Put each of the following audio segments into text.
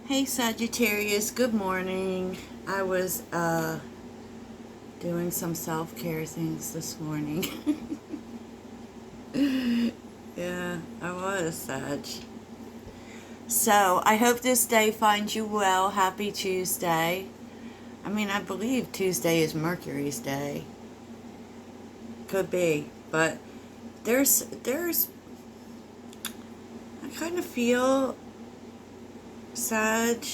Hey Sagittarius, good morning. I was doing some self-care things this morning. Yeah, I was, Sag. So, I hope this day finds you well. Happy Tuesday. I mean, I believe Tuesday is Mercury's day. Could be, but there's I kind of feel, Sag,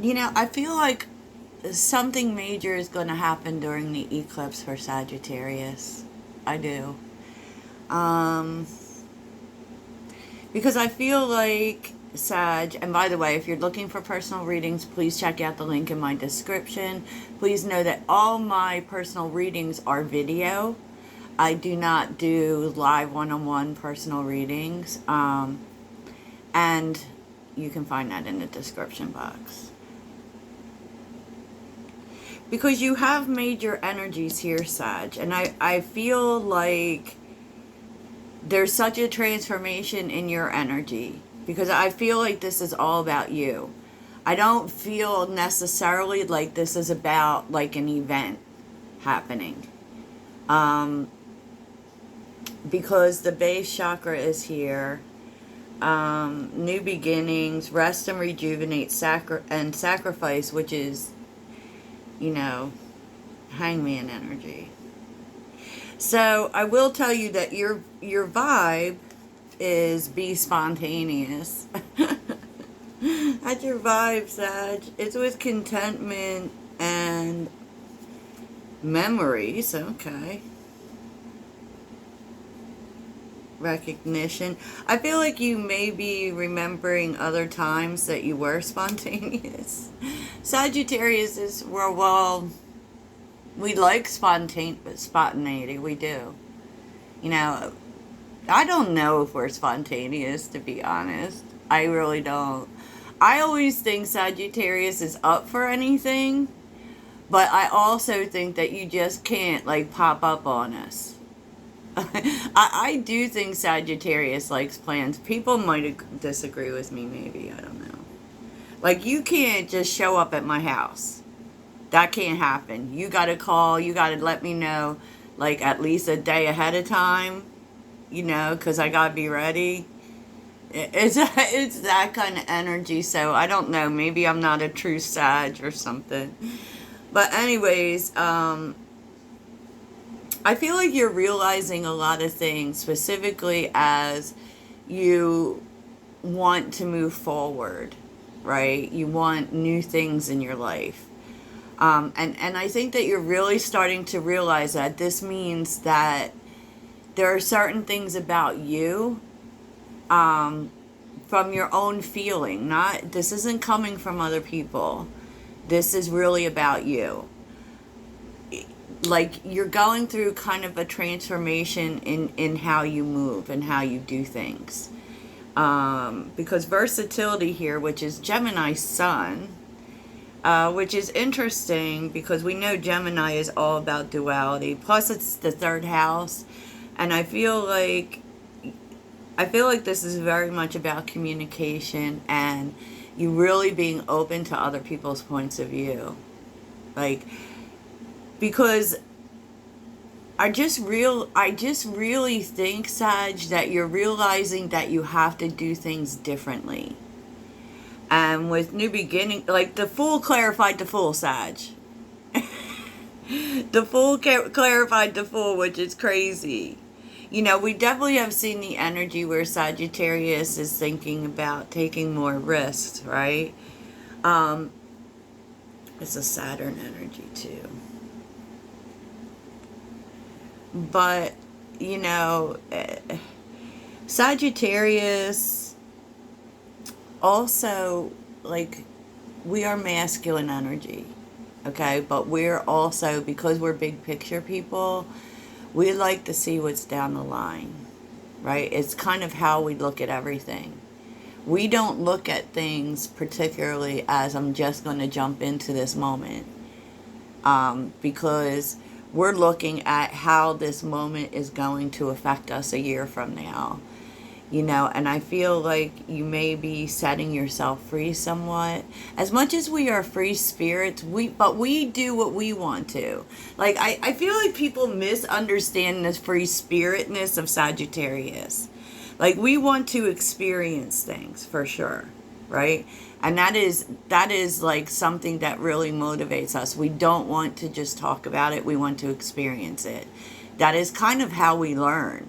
I feel like something major is going to happen during the eclipse for Sagittarius. I do. Um, because I feel like Sag, and by the way, if you're looking for personal readings, please check out the link in my description. Please know that all my personal readings are video. I do not do live one-on-one personal readings. And you can find that in the description box. Because you have major energies here, Sag, and I feel like there's such a transformation in your energy because I feel like this is all about you. I don't feel necessarily like this is about like an event happening. Um, because the base chakra is here. New beginnings, rest and rejuvenate, and sacrifice, which is, hangman energy. So I will tell you that your vibe is be spontaneous. That's your vibe, Sag. It's with contentment and memories. Okay. Recognition. I feel like you may be remembering other times that you were spontaneous. Sagittarius is well, we like spontaneity. We do. I don't know if we're spontaneous, to be honest. I really don't. I always think Sagittarius is up for anything, but I also think that you just can't, like, pop up on us. I do think Sagittarius likes plans. People might disagree with me, maybe. I don't know. Like, you can't just show up at my house. That can't happen. You gotta call, you gotta let me know, like, at least a day ahead of time, because I gotta be ready. It's that kind of energy, so I don't know. Maybe I'm not a true Sag or something. But anyways, I feel like you're realizing a lot of things, specifically as you want to move forward, right? You want new things in your life. And I think that you're really starting to realize that this means that there are certain things about you, from your own feeling. This isn't coming from other people. This is really about you. Like, you're going through kind of a transformation in how you move and how you do things. Because versatility here, which is Gemini sun, which is interesting because we know Gemini is all about duality. Plus, it's the third house, and I feel like this is very much about communication and you really being open to other people's points of view. Like, because I just really think, Sag, that you're realizing that you have to do things differently. And with new beginning, like the Fool clarified the Fool, Sag. The Fool clarified the Fool, which is crazy. We definitely have seen the energy where Sagittarius is thinking about taking more risks, right? It's a Saturn energy too. But, Sagittarius also, like, we are masculine energy, okay? But we're also, because we're big picture people, we like to see what's down the line, right? It's kind of how we look at everything. We don't look at things particularly as I'm just going to jump into this moment, because we're looking at how this moment is going to affect us a year from now. you know, and I feel like you may be setting yourself free somewhat. As much as we are free spirits, but we do what we want to. Like, I feel like people misunderstand the free spiritness of Sagittarius. Like, we want to experience things for sure, right? And that is like something that really motivates us. We don't want to just talk about it, we want to experience it. That is kind of how we learn.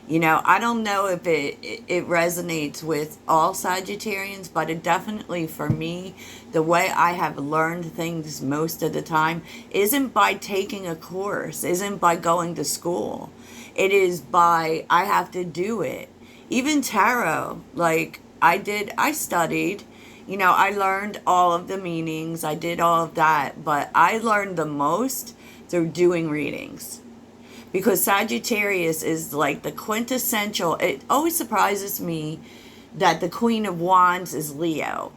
You know, I don't know if it resonates with all Sagittarians, but it definitely, for me, the way I have learned things most of the time isn't by taking a course, isn't by going to school. It is by, I have to do it. Even tarot, like, I studied, you know, I learned all of the meanings, I did all of that, but I learned the most through doing readings. Because Sagittarius is like the quintessential, it always surprises me that the Queen of Wands is Leo.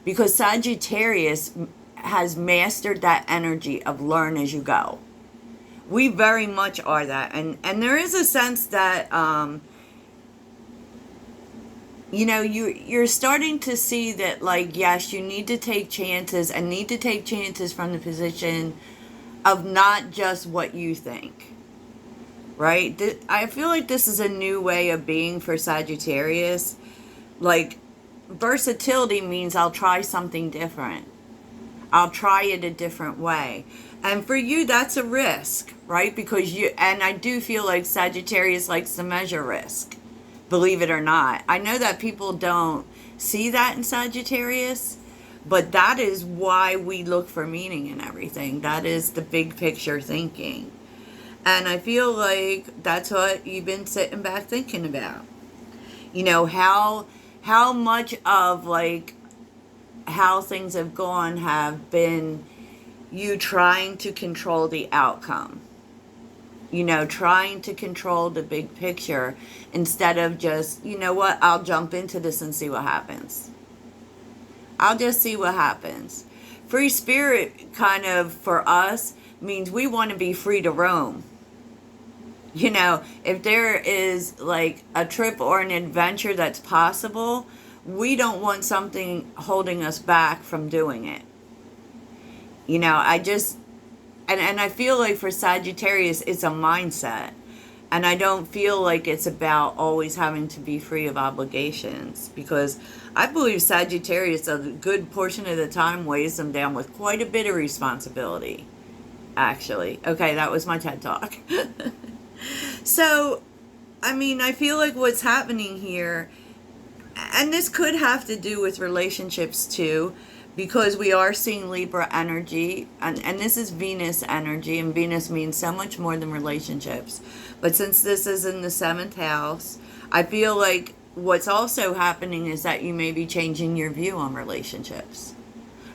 Because Sagittarius has mastered that energy of learn as you go. We very much are that. And there is a sense that, you know, you're starting to see that, like, yes, you need to take chances, and need to take chances from the position of not just what you think. Right? I feel like this is a new way of being for Sagittarius. Like, versatility means I'll try something different. I'll try it a different way. And for you, that's a risk, right? Because and I do feel like Sagittarius likes to measure risk, believe it or not. I know that people don't see that in Sagittarius, but that is why we look for meaning in everything. That is the big picture thinking. And I feel like that's what you've been sitting back thinking about. You know, how much of, like, how things have gone have been you trying to control the outcome. You know, trying to control the big picture instead of just, you know what, I'll jump into this and see what happens. I'll just see what happens. Free spirit, kind of, for us, means we want to be free to roam. You know, if there is like a trip or an adventure that's possible, we don't want something holding us back from doing it. You know, and I feel like for Sagittarius, it's a mindset. And I don't feel like it's about always having to be free of obligations, because I believe Sagittarius, a good portion of the time, weighs them down with quite a bit of responsibility, actually. Okay, that was my TED Talk. So, I mean, I feel like what's happening here, and this could have to do with relationships too, because we are seeing Libra energy, and this is Venus energy, and Venus means so much more than relationships. But since this is in the 7th house, I feel like what's also happening is that you may be changing your view on relationships.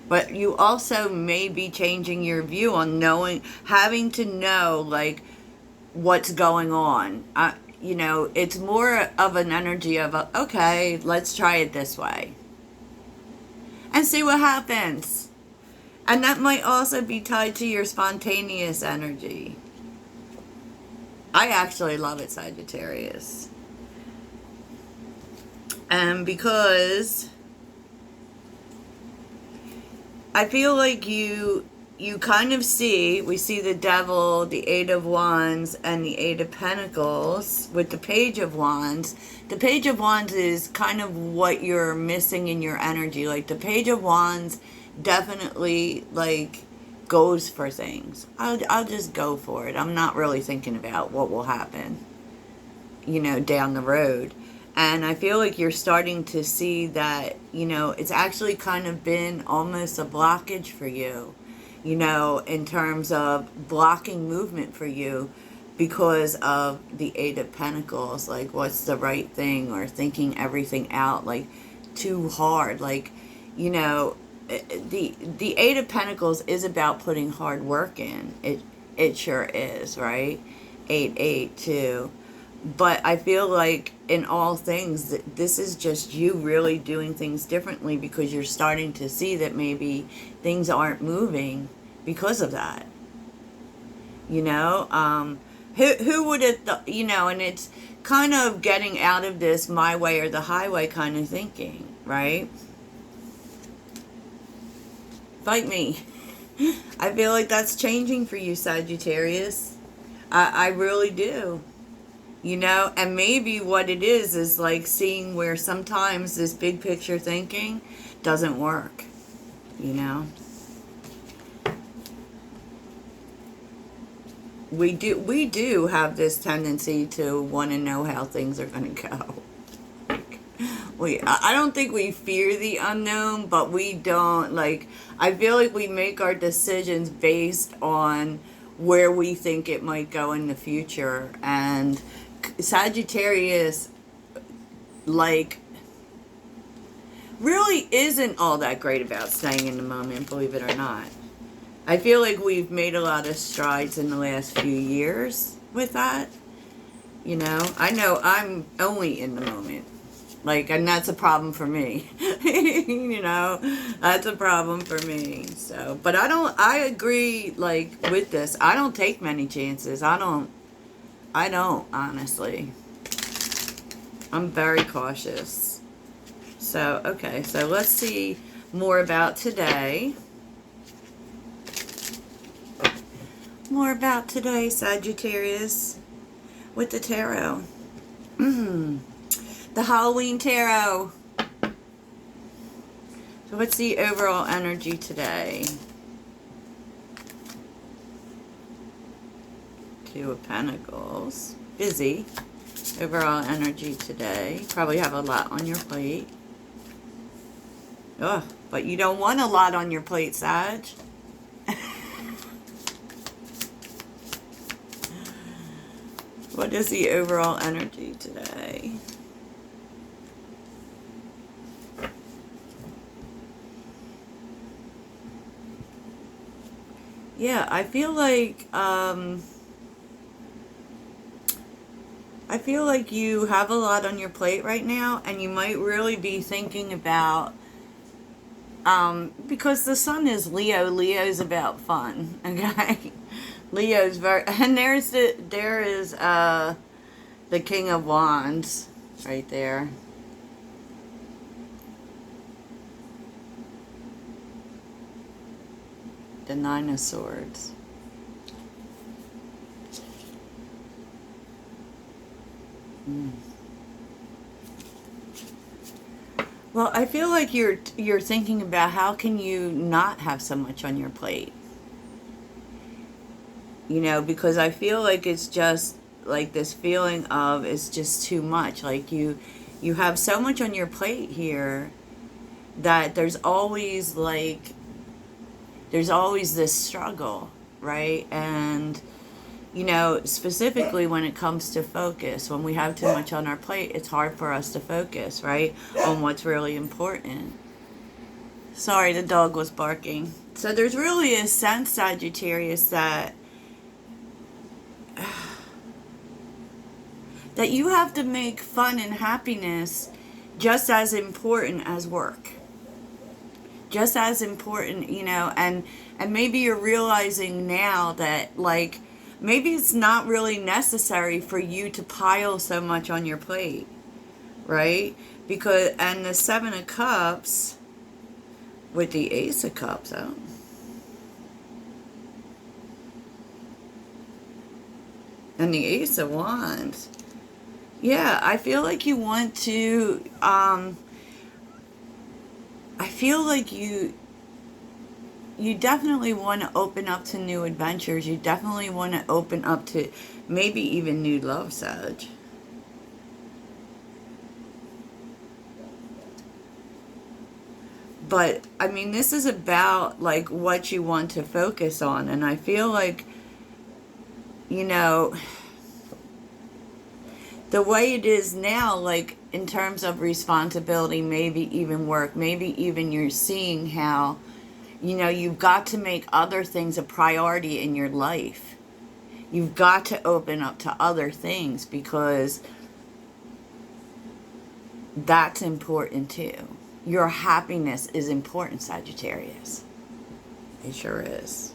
But you also may be changing your view on having to know, like, what's going on. You know, it's more of an energy of, okay, let's try it this way and see what happens. And that might also be tied to your spontaneous energy. I actually love it, Sagittarius. And because I feel like you kind of we see the Devil, the 8 of Wands, and the 8 of Pentacles with the Page of Wands. The Page of Wands is kind of what you're missing in your energy. Like, the Page of Wands definitely, like, goes for things. I'll just go for it. I'm not really thinking about what will happen, you know, down the road. And I feel like you're starting to see that, you know, it's actually kind of been almost a blockage for you, you know, in terms of blocking movement for you because of the 8 of Pentacles. Like, what's the right thing, or thinking everything out, like, too hard. Like, you know, the 8 of Pentacles is about putting hard work in. It sure is, right? 8 too. But I feel like in all things, this is just you really doing things differently, because you're starting to see that maybe things aren't moving because of that. You know, who would have thought, you know, and it's kind of getting out of this my way or the highway kind of thinking, right? Fight me. I feel like that's changing for you, Sagittarius. I really do. You know, and maybe what it is like seeing where sometimes this big picture thinking doesn't work, you know. We do have this tendency to want to know how things are going to go. I don't think we fear the unknown, but we don't, like, I feel like we make our decisions based on where we think it might go in the future. And Sagittarius, like, really isn't all that great about staying in the moment, believe it or not. I feel like we've made a lot of strides in the last few years with that. You know I'm only in the moment. Like, and that's a problem for me. You know, that's a problem for me. So, but I agree, like, with this. I don't take many chances. I don't, honestly. I'm very cautious. So, okay, so let's see more about today. More about today, Sagittarius, with the tarot. The Halloween Tarot. So what's the overall energy today? Two of Pentacles. Busy. Overall energy today. Probably have a lot on your plate. Ugh, but you don't want a lot on your plate, Sag. What is the overall energy today? Yeah, I feel like you have a lot on your plate right now, and you might really be thinking about because the sun is Leo. Leo's about fun, okay? Leo's very, and there is the King of Wands right there. The Nine of Swords. Well, I feel like you're thinking about how can you not have so much on your plate. You know, because I feel like it's just like this feeling of it's just too much. Like you have so much on your plate here that there's always this struggle, right? And, you know, specifically when it comes to focus, when we have too much on our plate, it's hard for us to focus, right, on what's really important. Sorry, the dog was barking. So there's really a sense, Sagittarius, that you have to make fun and happiness just as important as work. Just as important, you know, and maybe you're realizing now that, like, maybe it's not really necessary for you to pile so much on your plate, right? Because, and the Seven of Cups with the Ace of Cups, oh. And the Ace of Wands. Yeah, I feel like you want to, I feel like you definitely want to open up to new adventures. You definitely want to open up to maybe even new love, Sag. But, I mean, this is about, like, what you want to focus on. And I feel like, you know, the way it is now, like, in terms of responsibility, maybe even work, maybe even you're seeing how, you know, you've got to make other things a priority in your life. You've got to open up to other things because that's important too. Your happiness is important, Sagittarius. It sure is.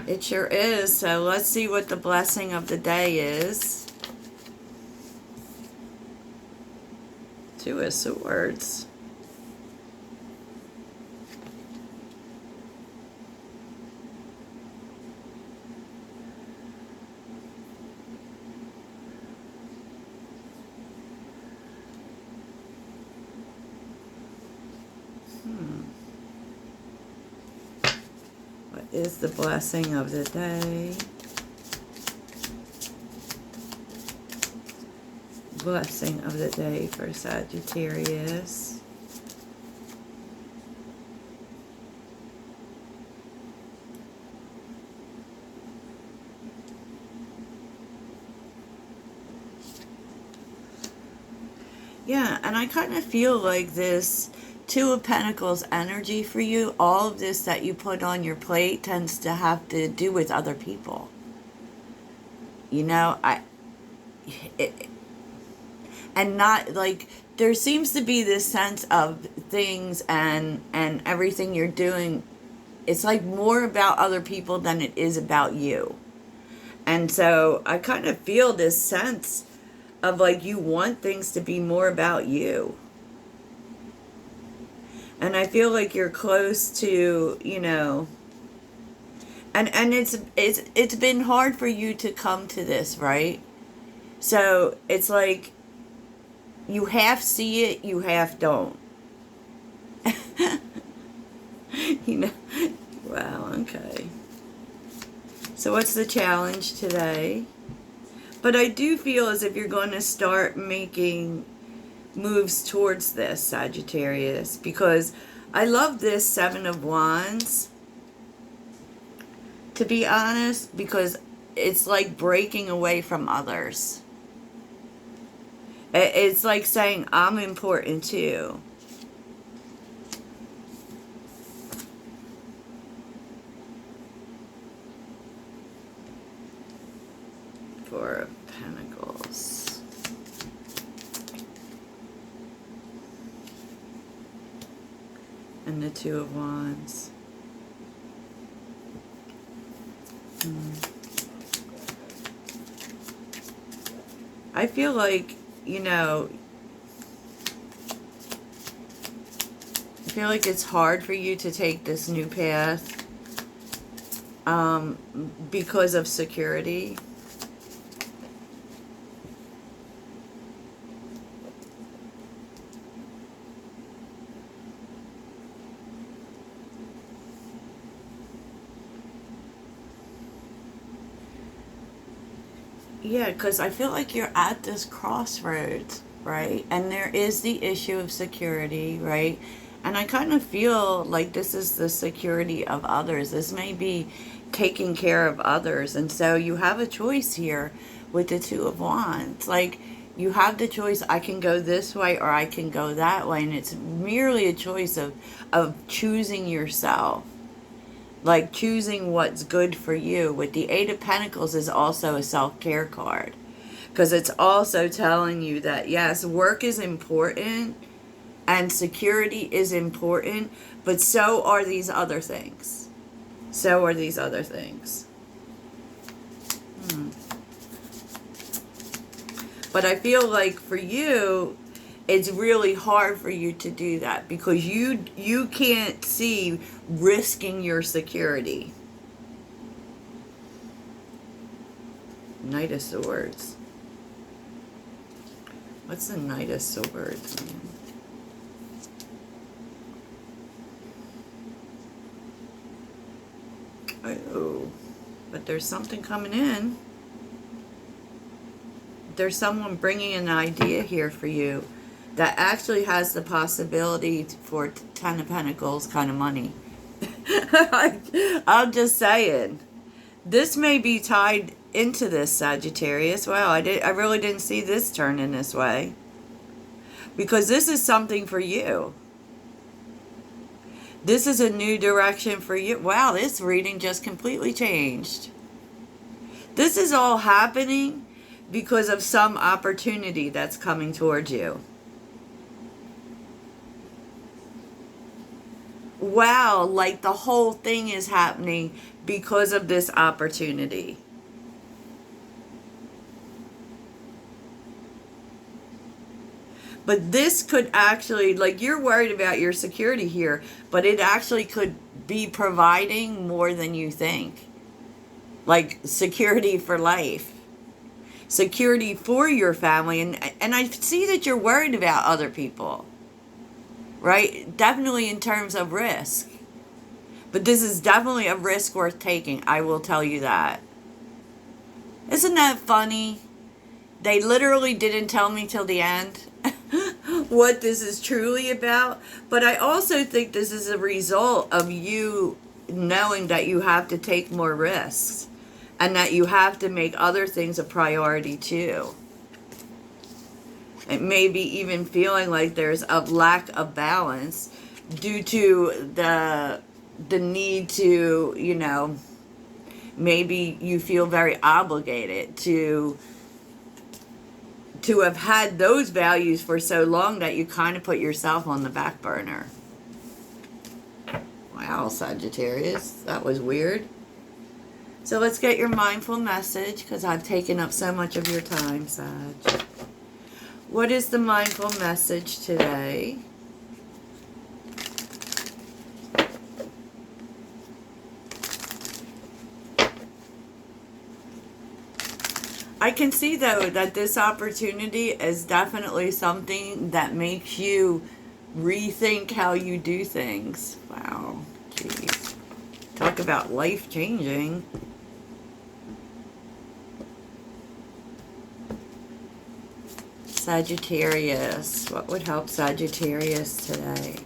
It sure is. So let's see what the blessing of the day is. Two of Swords. What is the blessing of the day? Blessing of the day for Sagittarius. Yeah, and I kind of feel like this Two of Pentacles energy for you, all of this that you put on your plate tends to have to do with other people. You know, and not like, there seems to be this sense of things and everything you're doing, it's like more about other people than it is about you. And so I kind of feel this sense of like you want things to be more about you. And I feel like you're close to, you know, and it's been hard for you to come to this, right? So it's like you half see it, you half don't. You know, wow, okay. So what's the challenge today? But I do feel as if you're going to start making moves towards this, Sagittarius, because I love this Seven of Wands, to be honest, because it's like breaking away from others. It's like saying, I'm important too. Four of Pentacles. And the Two of Wands. I feel like, you know, I feel like it's hard for you to take this new path because of security. Yeah, because I feel like you're at this crossroads, right? And there is the issue of security, right? And I kind of feel like this is the security of others. This may be taking care of others. And so you have a choice here with the Two of Wands. Like, you have the choice, I can go this way or I can go that way. And it's merely a choice of choosing yourself. Like choosing what's good for you. With the Eight of Pentacles is also a self-care card. Because it's also telling you that, yes, work is important and security is important, but so are these other things. So are these other things. But I feel like for you, it's really hard for you to do that because you can't see risking your security. Knight of Swords. What's the Knight of Swords? Oh, but there's something coming in. There's someone bringing an idea here for you that actually has the possibility for Ten of Pentacles kind of money. I'm just saying. This may be tied into this, Sagittarius. Wow, I really didn't see this turn in this way. Because this is something for you. This is a new direction for you. Wow, this reading just completely changed. This is all happening because of some opportunity that's coming towards you. Wow, like the whole thing is happening because of this opportunity. But this could actually, like, you're worried about your security here, but it actually could be providing more than you think. Like security for life, security for your family. And I see that you're worried about other people, right? Definitely in terms of risk. But this is definitely a risk worth taking. I will tell you that. Isn't that funny? They literally didn't tell me till the end what this is truly about. But I also think this is a result of you knowing that you have to take more risks and that you have to make other things a priority too. It may be even feeling like there's a lack of balance due to the need to, you know, maybe you feel very obligated to have had those values for so long that you kind of put yourself on the back burner. Wow, Sagittarius, that was weird. So let's get your mindful message, because I've taken up so much of your time, Sag. What is the mindful message today? I can see, though, that this opportunity is definitely something that makes you rethink how you do things. Wow. Jeez. Talk about life-changing. Sagittarius. What would help Sagittarius today?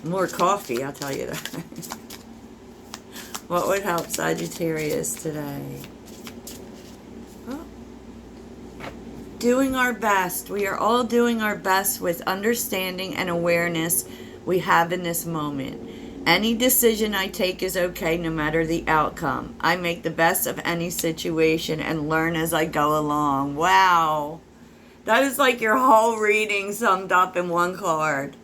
More coffee, I'll tell you that. What would help Sagittarius today? Doing our best. We are all doing our best with understanding and awareness we have in this moment. Any decision I take is okay no matter the outcome. I make the best of any situation and learn as I go along. Wow. That is like your whole reading summed up in one card.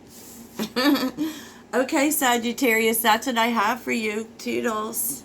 Okay, Sagittarius, that's what I have for you. Toodles.